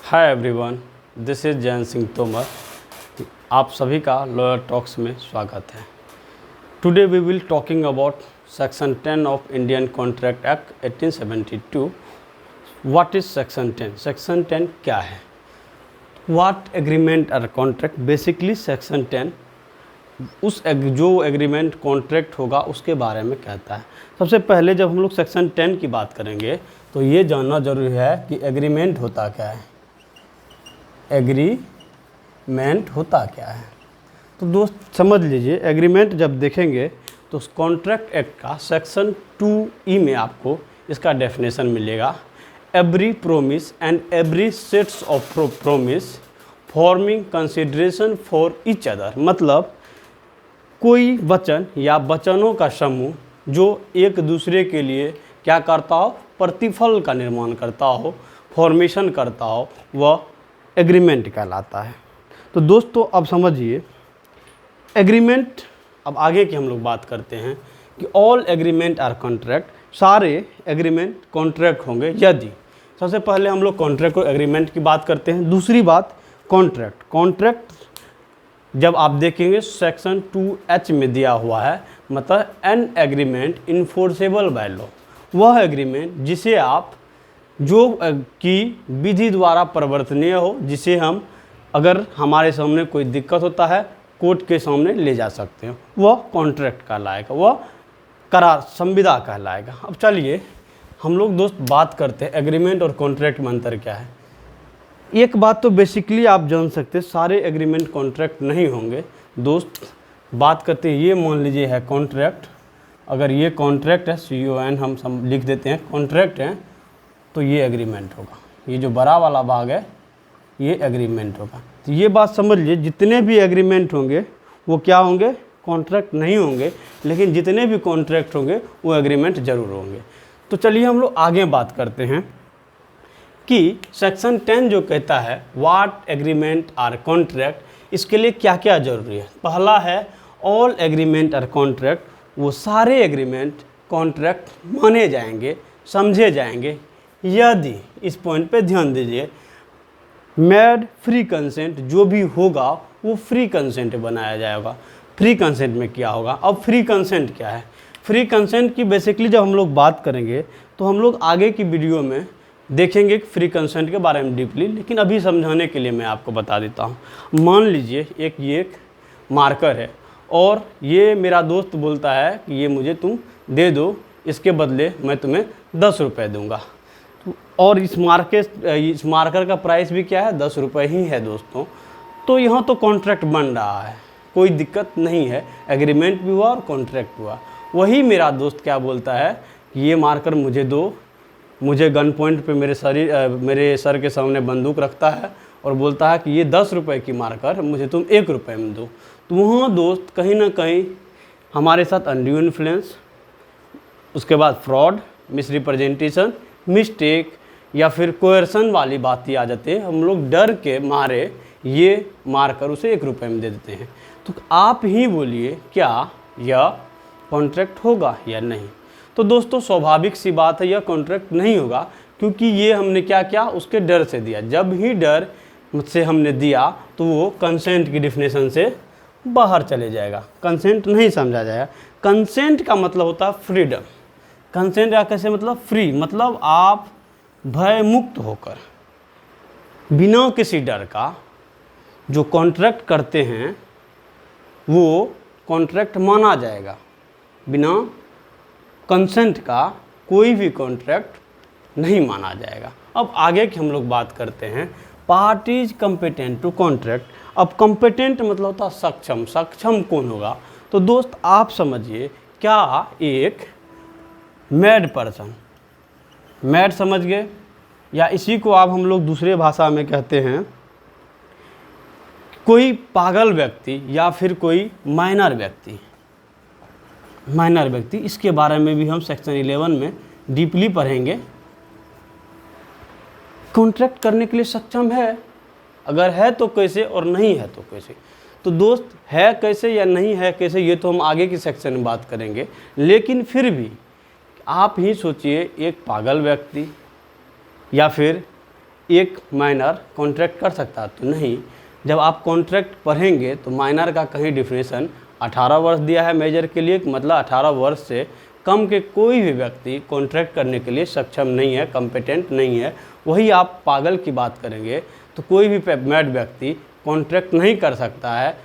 Hi everyone, this is Jain Singh Tomar. आप सभी का लॉयर टॉक्स में स्वागत है। Today we will talking about section 10 of Indian contract act 1872। What is section 10? Section 10 क्या है? What agreement are contract? Basically section 10 जो एग्रीमेंट कॉन्ट्रैक्ट होगा उसके बारे में कहता है। सबसे पहले जब हम लोग सेक्शन 10 की बात करेंगे तो ये जानना जरूरी है कि एग्रीमेंट होता क्या है। एग्रीमेंट होता क्या है? तो दोस्त समझ लीजिए, एग्रीमेंट जब देखेंगे तो कॉन्ट्रैक्ट एक्ट का सेक्शन 2E में आपको इसका डेफिनेशन मिलेगा। Every promise and every sets of promise forming consideration for each other, मतलब कोई वचन या वचनों का समूह जो एक दूसरे के लिए क्या करता हो, प्रतिफल का निर्माण करता हो, फॉर्मेशन करता हो, वह एग्रीमेंट कहलाता है। तो दोस्तों अब समझिए, एग्रीमेंट, अब आगे की हम लोग बात करते हैं कि ऑल एग्रीमेंट आर कॉन्ट्रैक्ट, सारे एग्रीमेंट कॉन्ट्रैक्ट होंगे यदि, सबसे पहले हम लोग कॉन्ट्रैक्ट और एग्रीमेंट की बात करते हैं। दूसरी बात कॉन्ट्रैक्ट जब आप देखेंगे सेक्शन 2H में दिया हुआ है, मतलब an agreement enforceable by law, वह एग्रीमेंट जिसे आप जो कि विधि द्वारा परिवर्तनीय हो, जिसे हम अगर हमारे सामने कोई दिक्कत होता है कोर्ट के सामने ले जा सकते हैं, वह कॉन्ट्रैक्ट कहलाएगा, वह करार संविदा कहलाएगा। अब चलिए हम लोग दोस्त बात करते हैं एग्रीमेंट और कॉन्ट्रैक्ट में अंतर क्या है। एक बात तो बेसिकली आप जान सकते हैं, सारे एग्रीमेंट कॉन्ट्रैक्ट नहीं होंगे। दोस्त बात करते हैं, ये मान लीजिए है कॉन्ट्रैक्ट, अगर ये कॉन्ट्रैक्ट है CON हम लिख देते हैं, कॉन्ट्रैक्ट है तो ये एग्रीमेंट होगा। ये जो बड़ा वाला भाग है ये एग्रीमेंट होगा। तो ये बात समझ लीजिए, जितने भी एग्रीमेंट होंगे वो क्या होंगे, कॉन्ट्रैक्ट नहीं होंगे, लेकिन जितने भी कॉन्ट्रैक्ट होंगे वो एग्रीमेंट जरूर होंगे। तो चलिए हम लोग आगे बात करते हैं कि सेक्शन 10 जो कहता है व्हाट एग्रीमेंट आर कॉन्ट्रैक्ट, इसके लिए क्या क्या जरूरी है। पहला है ऑल एग्रीमेंट आर कॉन्ट्रैक्ट, वो सारे एग्रीमेंट कॉन्ट्रैक्ट माने जाएंगे, समझे जाएंगे यदि, इस पॉइंट पे ध्यान दीजिए, मेड फ्री कंसेंट, जो भी होगा वो फ्री कंसेंट बनाया जाएगा। फ्री कंसेंट में क्या होगा? अब फ्री कंसेंट क्या है? फ्री कंसेंट की बेसिकली जब हम लोग बात करेंगे तो हम लोग आगे की वीडियो में देखेंगे फ्री कंसेंट के बारे में डीपली, लेकिन अभी समझाने के लिए मैं आपको बता देता हूँ। मान लीजिए ये एक मार्कर है और ये मेरा दोस्त बोलता है कि ये मुझे तुम दे दो, इसके बदले मैं तुम्हें 10 रुपये दूँगा, और इस मार्कर का प्राइस भी क्या है, 10 रुपये ही है दोस्तों। तो यहाँ तो कॉन्ट्रैक्ट बन रहा है, कोई दिक्कत नहीं है, एग्रीमेंट भी हुआ और कॉन्ट्रैक्ट हुआ। वही मेरा दोस्त क्या बोलता है कि ये मार्कर मुझे दो, मुझे गन पॉइंट पे मेरे सर के सामने बंदूक रखता है और बोलता है कि ये 10 रुपये की मार्कर मुझे तुम 1 रुपये में दो। तो वहाँ दोस्त कहीं ना कहीं हमारे साथ अनड्यू इन्फ्लुएंस, उसके बाद फ्रॉड, मिसरिप्रेजेंटेशन, मिस्टेक या फिर कोयर्सन वाली बात ही आ जाती है। हम लोग डर के मारे ये मारकर उसे 1 रुपये में दे देते हैं। तो आप ही बोलिए क्या यह कॉन्ट्रैक्ट होगा या नहीं? तो दोस्तों स्वाभाविक सी बात है, यह कॉन्ट्रैक्ट नहीं होगा, क्योंकि ये हमने क्या किया, उसके डर से दिया। जब ही डर से हमने दिया तो वो कंसेंट की डिफिनेशन से बाहर चले जाएगा, कंसेंट नहीं समझा जाएगा। कंसेंट का मतलब होता है फ्रीडम। कंसेंट का कैसे मतलब फ्री, मतलब आप भय मुक्त होकर बिना किसी डर का जो कॉन्ट्रैक्ट करते हैं वो कॉन्ट्रैक्ट माना जाएगा। बिना कंसेंट का कोई भी कॉन्ट्रैक्ट नहीं माना जाएगा। अब आगे की हम लोग बात करते हैं पार्टीज कंपिटेंट टू कॉन्ट्रैक्ट। अब कंपिटेंट मतलब होता है सक्षम। सक्षम कौन होगा? तो दोस्त आप समझिए, क्या एक मैड पर्सन, मैड समझ गए, या इसी को आप हम लोग दूसरे भाषा में कहते हैं कोई पागल व्यक्ति या फिर कोई माइनर व्यक्ति, इसके बारे में भी हम सेक्शन 11 में डीपली पढ़ेंगे। कॉन्ट्रैक्ट करने के लिए सक्षम है, अगर है तो कैसे और नहीं है तो कैसे। तो दोस्त है कैसे या नहीं है कैसे, ये तो हम आगे की सेक्शन में बात करेंगे। लेकिन फिर भी आप ही सोचिए, एक पागल व्यक्ति या फिर एक माइनर कॉन्ट्रैक्ट कर सकता है? तो नहीं। जब आप कॉन्ट्रैक्ट पढ़ेंगे तो माइनर का कहीं डिफिनेशन 18 वर्ष दिया है मेजर के लिए, मतलब 18 वर्ष से कम के कोई भी व्यक्ति कॉन्ट्रैक्ट करने के लिए सक्षम नहीं है, कॉम्पिटेंट नहीं है। वही आप पागल की बात करेंगे तो कोई भी मैड व्यक्ति कॉन्ट्रैक्ट नहीं कर सकता है।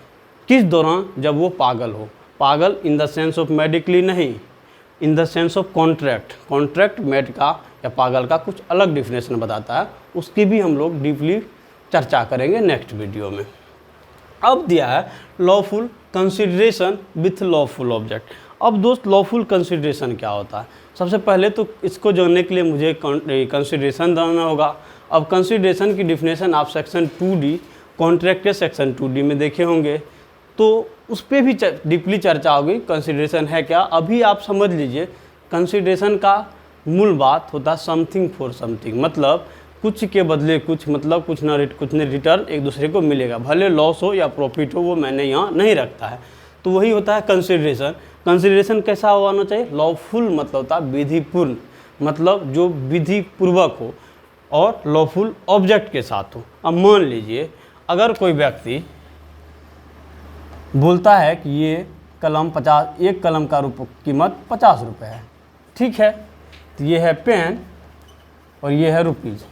किस दौरान? जब वो पागल हो। पागल in the sense of medically नहीं, in the sense of contract. Contract mad का या पागल का कुछ अलग डिफिनेशन बताता है, उसकी भी हम लोग डीपली चर्चा करेंगे नेक्स्ट वीडियो में। अब दिया है lawful consideration with lawful object. अब दोस्त लॉफुल कंसिडरेशन क्या होता है? सबसे पहले तो इसको जानने के लिए मुझे कंसिडरेशन जानना होगा। अब कंसिडरेशन की डिफिनेशन आप सेक्शन 2D कॉन्ट्रैक्ट के सेक्शन 2D में देखे होंगे, तो उस पर भी डीपली चर्चा होगी कंसिडरेशन है क्या। अभी आप समझ लीजिए कंसिडरेशन का मूल बात होता है समथिंग फॉर समथिंग, मतलब कुछ के बदले कुछ, मतलब कुछ न रिटर्न एक दूसरे को मिलेगा, भले लॉस हो या प्रॉफिट हो, वो मैंने यहाँ नहीं रखता है। तो वही होता है कंसिडरेशन। कंसिडरेशन कैसा होना चाहिए? लॉफुल मतलब होता है विधिपूर्ण, मतलब जो विधि पूर्वक हो और लॉफुल ऑब्जेक्ट के साथ हो। अब मान लीजिए अगर कोई व्यक्ति बोलता है कि ये कलम 50, एक कलम का कीमत 50 रुपये है, ठीक है, तो ये है पेन और ये है रुपीज़,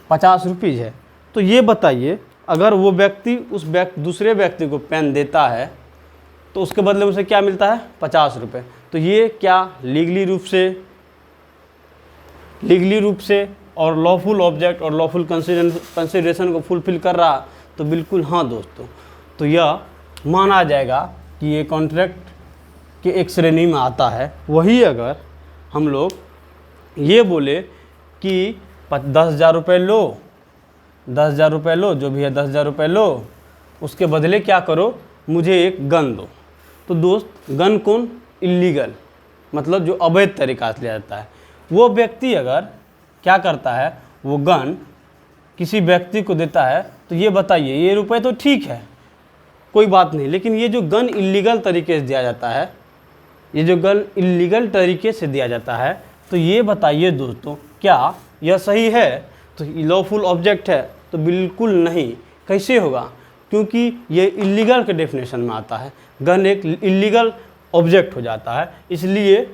50 रुपीज़ है। तो ये बताइए अगर वो व्यक्ति दूसरे व्यक्ति को पेन देता है तो उसके बदले उसे क्या मिलता है? 50 रुपये। तो ये क्या लीगली रूप से और लॉफुल ऑब्जेक्ट और लॉफुल कंसिडरेशन को फुलफिल कर रहा? तो बिल्कुल हाँ दोस्तों। तो यह माना जाएगा कि ये कॉन्ट्रैक्ट के एक श्रेणी में आता है। वही अगर हम लोग ये बोले कि 10,000 रुपये लो, 10,000 रुपये लो, जो भी है 10,000 रुपये लो, उसके बदले क्या करो, मुझे एक गन दो। तो दोस्त गन कौन? इल्लीगल, मतलब जो अवैध तरीका से लिया जाता है। वो व्यक्ति अगर क्या करता है, वो गन किसी व्यक्ति को देता है, तो ये बताइए ये रुपए तो ठीक है, कोई बात नहीं, लेकिन ये जो गन इल्लीगल तरीके से दिया जाता है, ये जो गन इल्लीगल तरीके से दिया जाता है, तो ये बताइए दोस्तों क्या यह सही है? तो लॉफुल ऑब्जेक्ट है? तो बिल्कुल नहीं। कैसे होगा? क्योंकि ये इल्लीगल के डेफिनेशन में आता है, गन एक इल्लीगल ऑब्जेक्ट हो जाता है। इसलिए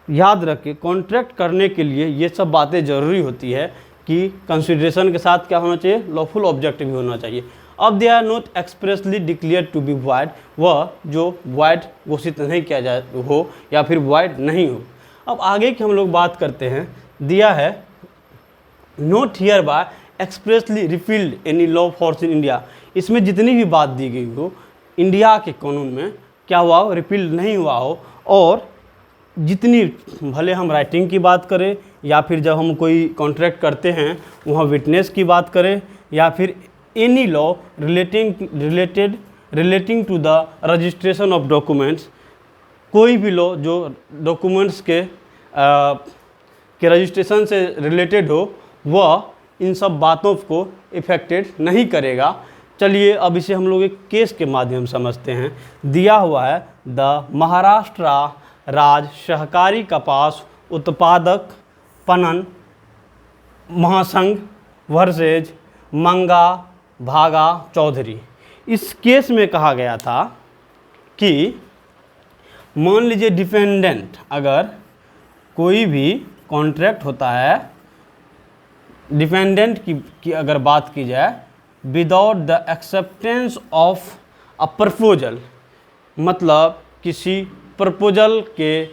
याद रखें कॉन्ट्रैक्ट करने के लिए ये सब बातें ज़रूरी होती है कि कंसिडरेशन के साथ क्या होना चाहिए? लॉफुल ऑब्जेक्ट भी होना चाहिए। अब they are not expressly declare to be void, वह जो वाइड घोषित नहीं किया जाए हो या फिर वाइड नहीं हो। अब आगे की हम लोग बात करते हैं। दिया है not hereby expressly repealed any law force in India. इसमें जितनी भी बात दी गई हो इंडिया के कानून में क्या हुआ हो? रिपील्ड नहीं हुआ हो। और जितनी भले हम राइटिंग की बात करें या फिर जब हम कोई कॉन्ट्रैक्ट करते हैं वहाँ विटनेस की बात करें या फिर any law relating to the registration of documents, कोई भी लॉ जो डॉक्यूमेंट्स के रजिस्ट्रेशन से रिलेटेड हो, वह इन सब बातों को इफेक्टेड नहीं करेगा। चलिए अब इसे हम लोग एक केस के माध्यम से समझते हैं। दिया हुआ है द महाराष्ट्र राज्य सहकारी कपास उत्पादक पणन महासंघ वर्सेज मंगा भागा चौधरी। इस केस में कहा गया था कि मान लीजिए डिफेंडेंट, अगर कोई भी कॉन्ट्रैक्ट होता है, डिफेंडेंट की अगर बात की जाए, without the acceptance of a proposal, मतलब किसी प्रपोजल के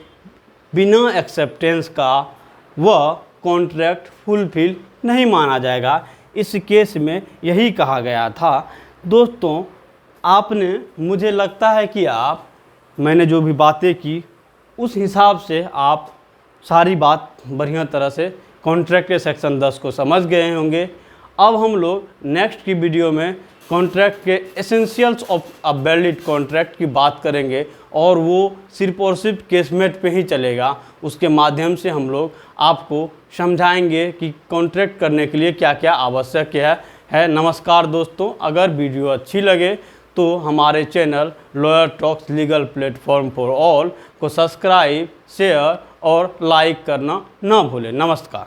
बिना एक्सेप्टेंस का वह कॉन्ट्रैक्ट फुलफिल नहीं माना जाएगा। इस केस में यही कहा गया था। दोस्तों आपने, मुझे लगता है कि मैंने जो भी बातें की उस हिसाब से आप सारी बात बढ़िया तरह से कॉन्ट्रैक्ट के सेक्शन 10 को समझ गए होंगे। अब हम लोग नेक्स्ट की वीडियो में कॉन्ट्रैक्ट के essentials of a valid contract की बात करेंगे और वो सिर्फ और सिर्फ केसमेट पे ही चलेगा। उसके माध्यम से हम लोग आपको समझाएंगे कि कॉन्ट्रैक्ट करने के लिए क्या क्या आवश्यक है। नमस्कार दोस्तों, अगर वीडियो अच्छी लगे तो हमारे channel lawyer talks legal platform for all को सब्सक्राइब, शेयर और लाइक करना ना भूलें। नमस्कार।